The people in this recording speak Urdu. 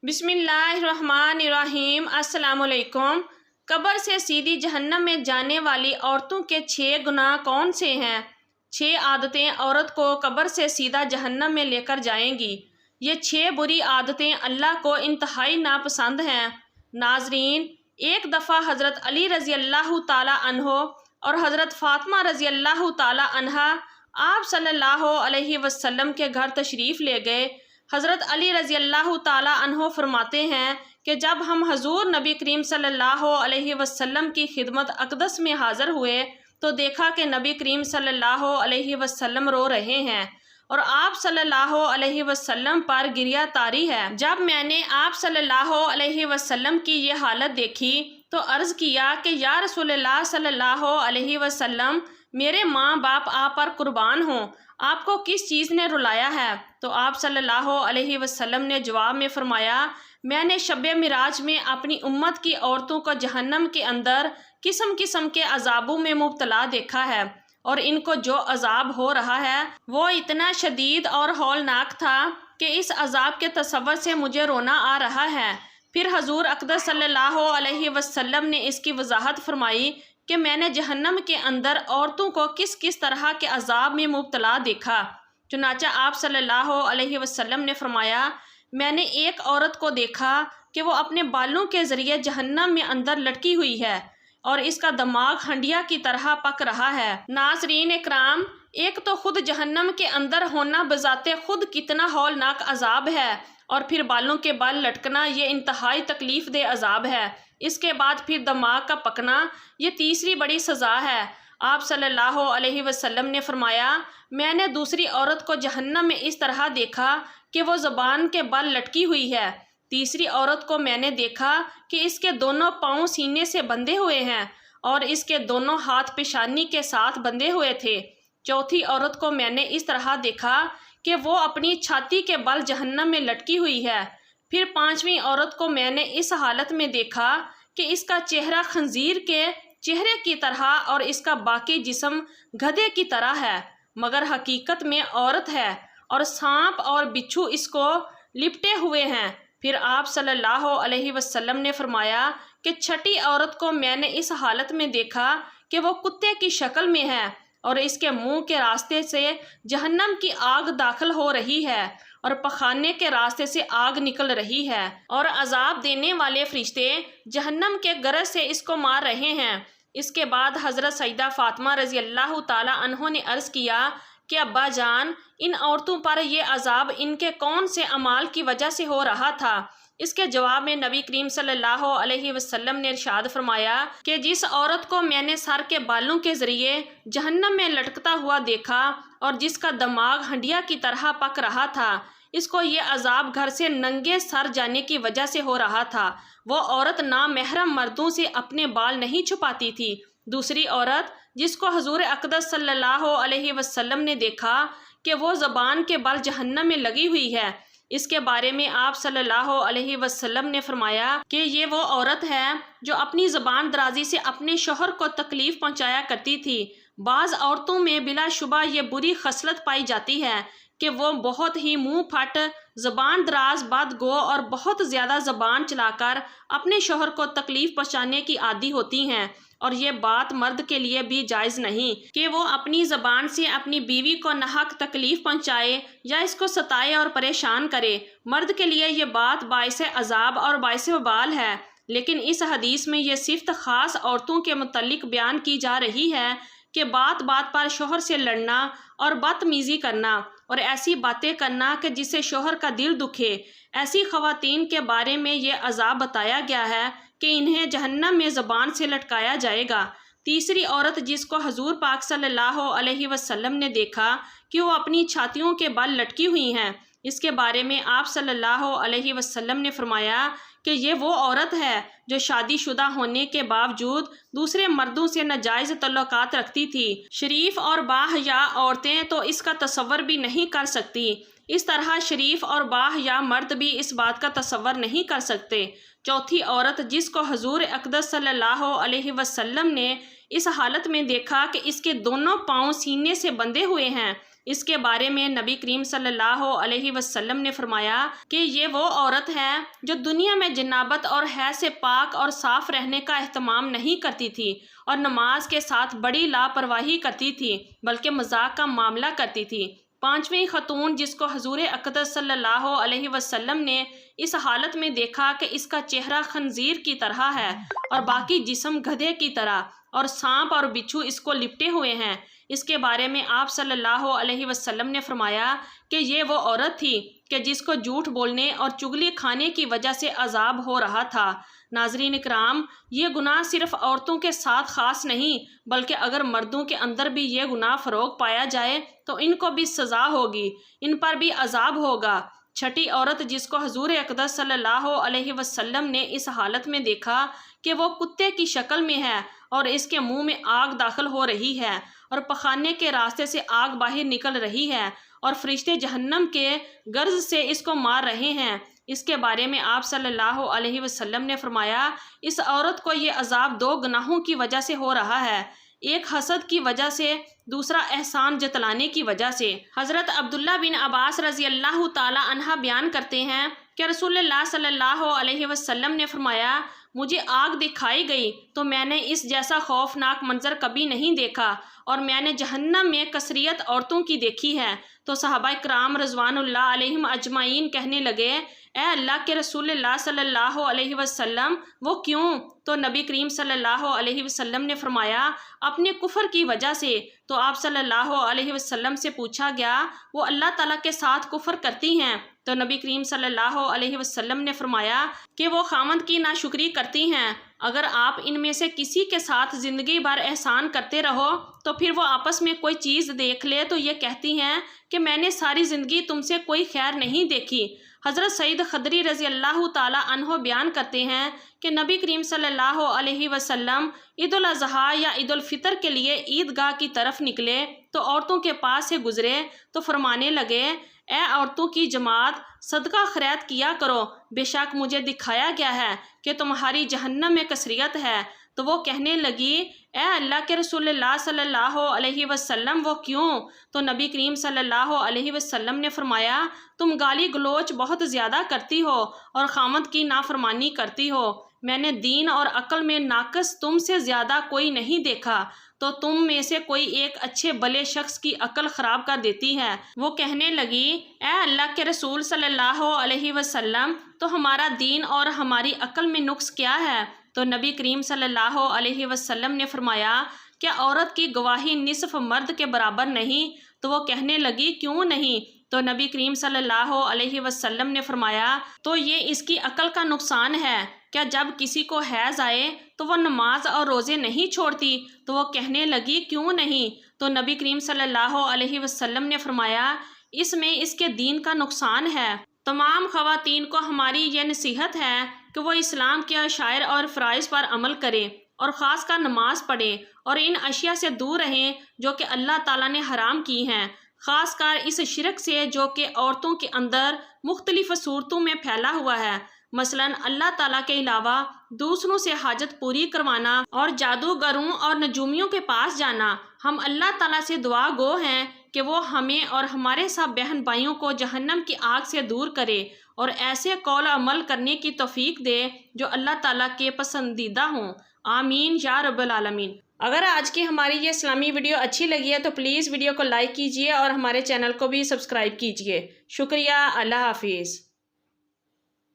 بسم اللہ الرحمن الرحیم۔ السلام علیکم۔ قبر سے سیدھی جہنم میں جانے والی عورتوں کے 6 گناہ کون سے ہیں؟ 6 عادتیں عورت کو قبر سے سیدھا جہنم میں لے کر جائیں گی۔ یہ 6 بری عادتیں اللہ کو انتہائی ناپسند ہیں۔ ناظرین، ایک دفعہ حضرت علی رضی اللہ تعالی عنہ اور حضرت فاطمہ رضی اللہ تعالی عنہا آپ صلی اللہ علیہ وسلم کے گھر تشریف لے گئے۔ حضرت علی رضی اللہ تعالی عنہ فرماتے ہیں کہ جب ہم حضور نبی کریم صلی اللہ علیہ وسلم کی خدمت اقدس میں حاضر ہوئے تو دیکھا کہ نبی کریم صلی اللہ علیہ وسلم رو رہے ہیں اور آپ صلی اللہ علیہ وسلم پر گریہ طاری ہے۔ جب میں نے آپ صلی اللہ علیہ وسلم کی یہ حالت دیکھی تو عرض کیا کہ یا رسول اللہ صلی اللہ علیہ وسلم، میرے ماں باپ آپ پر قربان ہوں، آپ کو کس چیز نے رلایا ہے؟ تو آپ صلی اللہ علیہ وسلم نے جواب میں فرمایا، میں نے شب معراج میں اپنی امت کی عورتوں کو جہنم کے اندر قسم قسم کے عذابوں میں مبتلا دیکھا ہے، اور ان کو جو عذاب ہو رہا ہے وہ اتنا شدید اور ہولناک تھا کہ اس عذاب کے تصور سے مجھے رونا آ رہا ہے۔ پھر حضور اقدس صلی اللہ علیہ وسلم نے اس کی وضاحت فرمائی کہ میں نے جہنم کے اندر عورتوں کو کس کس طرح کے عذاب میں مبتلا دیکھا۔ چنانچہ آپ صلی اللہ علیہ وسلم نے فرمایا، میں نے ایک عورت کو دیکھا کہ وہ اپنے بالوں کے ذریعے جہنم میں اندر لٹکی ہوئی ہے اور اس کا دماغ ہنڈیا کی طرح پک رہا ہے۔ ناظرین اکرام، ایک تو خود جہنم کے اندر ہونا بذات خود کتنا ہولناک عذاب ہے، اور پھر بالوں کے بال لٹکنا یہ انتہائی تکلیف دہ عذاب ہے۔ اس کے بعد پھر دماغ کا پکنا، یہ تیسری بڑی سزا ہے۔ آپ صلی اللہ علیہ وسلم نے فرمایا، میں نے دوسری عورت کو جہنم میں اس طرح دیکھا کہ وہ زبان کے بل لٹکی ہوئی ہے۔ تیسری عورت کو میں نے دیکھا کہ اس کے دونوں پاؤں سینے سے بندھے ہوئے ہیں اور اس کے دونوں ہاتھ پیشانی کے ساتھ بندھے ہوئے تھے۔ چوتھی عورت کو میں نے اس طرح دیکھا کہ وہ اپنی چھاتی کے بل جہنم میں لٹکی ہوئی ہے۔ پھر 5ویں عورت کو میں نے اس حالت میں دیکھا کہ اس کا چہرہ خنزیر کے چہرے کی طرح اور اس کا باقی جسم گدھے کی طرح ہے، مگر حقیقت میں عورت ہے، اور سانپ اور بچھو اس کو لپٹے ہوئے ہیں۔ پھر آپ صلی اللہ علیہ وسلم نے فرمایا کہ 6ٹھی عورت کو میں نے اس حالت میں دیکھا کہ وہ کتے کی شکل میں ہے اور اس کے منہ کے راستے سے جہنم کی آگ داخل ہو رہی ہے اور پخانے کے راستے سے آگ نکل رہی ہے، اور عذاب دینے والے فرشتے جہنم کے گرز سے اس کو مار رہے ہیں۔ اس کے بعد حضرت سیدہ فاطمہ رضی اللہ تعالی عنہ نے عرض کیا کہ ابا جان، ان عورتوں پر یہ عذاب ان کے کون سے اعمال کی وجہ سے ہو رہا تھا؟ اس کے جواب میں نبی کریم صلی اللہ علیہ وسلم نے ارشاد فرمایا کہ جس عورت کو میں نے سر کے بالوں کے ذریعے جہنم میں لٹکتا ہوا دیکھا اور جس کا دماغ ہنڈیا کی طرح پک رہا تھا، اس کو یہ عذاب گھر سے ننگے سر جانے کی وجہ سے ہو رہا تھا۔ وہ عورت نامحرم مردوں سے اپنے بال نہیں چھپاتی تھی۔ دوسری عورت جس کو حضور اقدس صلی اللہ علیہ وسلم نے دیکھا کہ وہ زبان کے بل جہنم میں لگی ہوئی ہے، اس کے بارے میں آپ صلی اللہ علیہ وسلم نے فرمایا کہ یہ وہ عورت ہے جو اپنی زبان درازی سے اپنے شوہر کو تکلیف پہنچایا کرتی تھی۔ بعض عورتوں میں بلا شبہ یہ بری خصلت پائی جاتی ہے کہ وہ بہت ہی منہ پھٹ، زبان دراز، بدگو اور بہت زیادہ زبان چلا کر اپنے شوہر کو تکلیف پہنچانے کی عادی ہوتی ہیں، اور یہ بات مرد کے لیے بھی جائز نہیں کہ وہ اپنی زبان سے اپنی بیوی کو ناحق تکلیف پہنچائے یا اس کو ستائے اور پریشان کرے۔ مرد کے لیے یہ بات باعث عذاب اور باعث وبال ہے، لیکن اس حدیث میں یہ صفت خاص عورتوں کے متعلق بیان کی جا رہی ہے کہ بات بات پر شوہر سے لڑنا اور بدتمیزی کرنا اور ایسی باتیں کرنا کہ جس سے شوہر کا دل دکھے، ایسی خواتین کے بارے میں یہ عذاب بتایا گیا ہے کہ انہیں جہنم میں زبان سے لٹکایا جائے گا۔ تیسری عورت جس کو حضور پاک صلی اللہ علیہ وسلم نے دیکھا کہ وہ اپنی چھاتیوں کے بل لٹکی ہوئی ہیں، اس کے بارے میں آپ صلی اللہ علیہ وسلم نے فرمایا کہ یہ وہ عورت ہے جو شادی شدہ ہونے کے باوجود دوسرے مردوں سے ناجائز تعلقات رکھتی تھی۔ شریف اور باحیا عورتیں تو اس کا تصور بھی نہیں کر سکتی، اس طرح شریف اور باحیا مرد بھی اس بات کا تصور نہیں کر سکتے۔ چوتھی عورت جس کو حضور اقدس صلی اللہ علیہ وسلم نے اس حالت میں دیکھا کہ اس کے دونوں پاؤں سینے سے بندھے ہوئے ہیں، اس کے بارے میں نبی کریم صلی اللہ علیہ وسلم نے فرمایا کہ یہ وہ عورت ہے جو دنیا میں جنابت اور حیض سے پاک اور صاف رہنے کا اہتمام نہیں کرتی تھی اور نماز کے ساتھ بڑی لاپرواہی کرتی تھی بلکہ مذاق کا معاملہ کرتی تھی۔ پانچویں خاتون جس کو حضور اقدس صلی اللہ علیہ وسلم نے اس حالت میں دیکھا کہ اس کا چہرہ خنزیر کی طرح ہے اور باقی جسم گدھے کی طرح اور سانپ اور بچھو اس کو لپٹے ہوئے ہیں، اس کے بارے میں آپ صلی اللہ علیہ وسلم نے فرمایا کہ یہ وہ عورت تھی کہ جس کو جھوٹ بولنے اور چگلی کھانے کی وجہ سے عذاب ہو رہا تھا۔ ناظرین اکرام، یہ گناہ صرف عورتوں کے ساتھ خاص نہیں بلکہ اگر مردوں کے اندر بھی یہ گناہ فروغ پایا جائے تو ان کو بھی سزا ہوگی، ان پر بھی عذاب ہوگا۔ چھٹی عورت جس کو حضور اقدس صلی اللہ علیہ وسلم نے اس حالت میں دیکھا کہ وہ کتے کی شکل میں ہے اور اس کے منہ میں آگ داخل ہو رہی ہے اور پخانے کے راستے سے آگ باہر نکل رہی ہے اور فرشتے جہنم کے گرز سے اس کو مار رہے ہیں، اس کے بارے میں آپ صلی اللہ علیہ وسلم نے فرمایا اس عورت کو یہ عذاب دو گناہوں کی وجہ سے ہو رہا ہے، ایک حسد کی وجہ سے، دوسرا احسان جتلانے کی وجہ سے۔ حضرت عبداللہ بن عباس رضی اللہ تعالی عنہ بیان کرتے ہیں کہ رسول اللہ صلی اللہ علیہ وسلم نے فرمایا مجھے آگ دکھائی گئی تو میں نے اس جیسا خوفناک منظر کبھی نہیں دیکھا اور میں نے جہنم میں کثریت عورتوں کی دیکھی ہے۔ تو صحابہ کرام رضوان اللہ علیہم اجمعین کہنے لگے اے اللہ کے رسول اللہ صلی اللہ علیہ وسلم وہ کیوں؟ تو نبی کریم صلی اللہ علیہ وسلم نے فرمایا اپنے کفر کی وجہ سے۔ تو آپ صلی اللہ علیہ وسلم سے پوچھا گیا وہ اللہ تعالیٰ کے ساتھ کفر کرتی ہیں؟ تو نبی کریم صلی اللہ علیہ وسلم نے فرمایا کہ وہ خاوند کی ناشکری کرتی ہیں۔ اگر آپ ان میں سے کسی کے ساتھ زندگی بھر احسان کرتے رہو تو پھر وہ آپس میں کوئی چیز دیکھ لے تو یہ کہتی ہیں کہ میں نے ساری زندگی تم سے کوئی خیر نہیں دیکھی۔ حضرت سعید خدری رضی اللہ تعالی عنہ بیان کرتے ہیں کہ نبی کریم صلی اللہ علیہ وسلم عید الاضحیٰ یا عید الفطر کے لیے عیدگاہ کی طرف نکلے تو عورتوں کے پاس سے گزرے تو فرمانے لگے اے عورتوں کی جماعت صدقہ خیرات کیا کرو، بے شک مجھے دکھایا گیا ہے کہ تمہاری جہنم میں کثریت ہے۔ تو وہ کہنے لگی اے اللہ کے رسول اللہ صلی اللہ علیہ وسلم وہ کیوں؟ تو نبی کریم صلی اللہ علیہ وسلم نے فرمایا تم گالی گلوچ بہت زیادہ کرتی ہو اور خاوند کی نافرمانی کرتی ہو، میں نے دین اور عقل میں ناقص تم سے زیادہ کوئی نہیں دیکھا، تو تم میں سے کوئی ایک اچھے بھلے شخص کی عقل خراب کر دیتی ہے۔ وہ کہنے لگی اے اللہ کے رسول صلی اللہ علیہ وسلم تو ہمارا دین اور ہماری عقل میں نقص کیا ہے؟ تو نبی کریم صلی اللہ علیہ وسلم نے فرمایا کیا عورت کی گواہی نصف مرد کے برابر نہیں؟ تو وہ کہنے لگی کیوں نہیں؟ تو نبی کریم صلی اللہ علیہ وسلم نے فرمایا تو یہ اس کی عقل کا نقصان ہے، کیا جب کسی کو حیض آئے تو وہ نماز اور روزے نہیں چھوڑتی؟ تو وہ کہنے لگی کیوں نہیں؟ تو نبی کریم صلی اللہ علیہ وسلم نے فرمایا اس میں اس کے دین کا نقصان ہے۔ تمام خواتین کو ہماری یہ نصیحت ہے کہ وہ اسلام کے عشائر اور فرائض پر عمل کریں اور خاص کر نماز پڑھیں اور ان اشیاء سے دور رہیں جو کہ اللہ تعالیٰ نے حرام کی ہیں، خاص کر اس شرک سے جو کہ عورتوں کے اندر مختلف صورتوں میں پھیلا ہوا ہے، مثلاً اللہ تعالیٰ کے علاوہ دوسروں سے حاجت پوری کروانا اور جادوگروں اور نجومیوں کے پاس جانا۔ ہم اللہ تعالیٰ سے دعا گو ہیں کہ وہ ہمیں اور ہمارے سب بہن بھائیوں کو جہنم کی آگ سے دور کرے اور ایسے قول عمل کرنے کی توفیق دے جو اللہ تعالیٰ کے پسندیدہ ہوں، آمین یا رب العالمین۔ اگر آج کی ہماری یہ اسلامی ویڈیو اچھی لگی ہے تو پلیز ویڈیو کو لائک کیجیے اور ہمارے چینل کو بھی سبسکرائب کیجیے۔ شکریہ، اللہ حافظ۔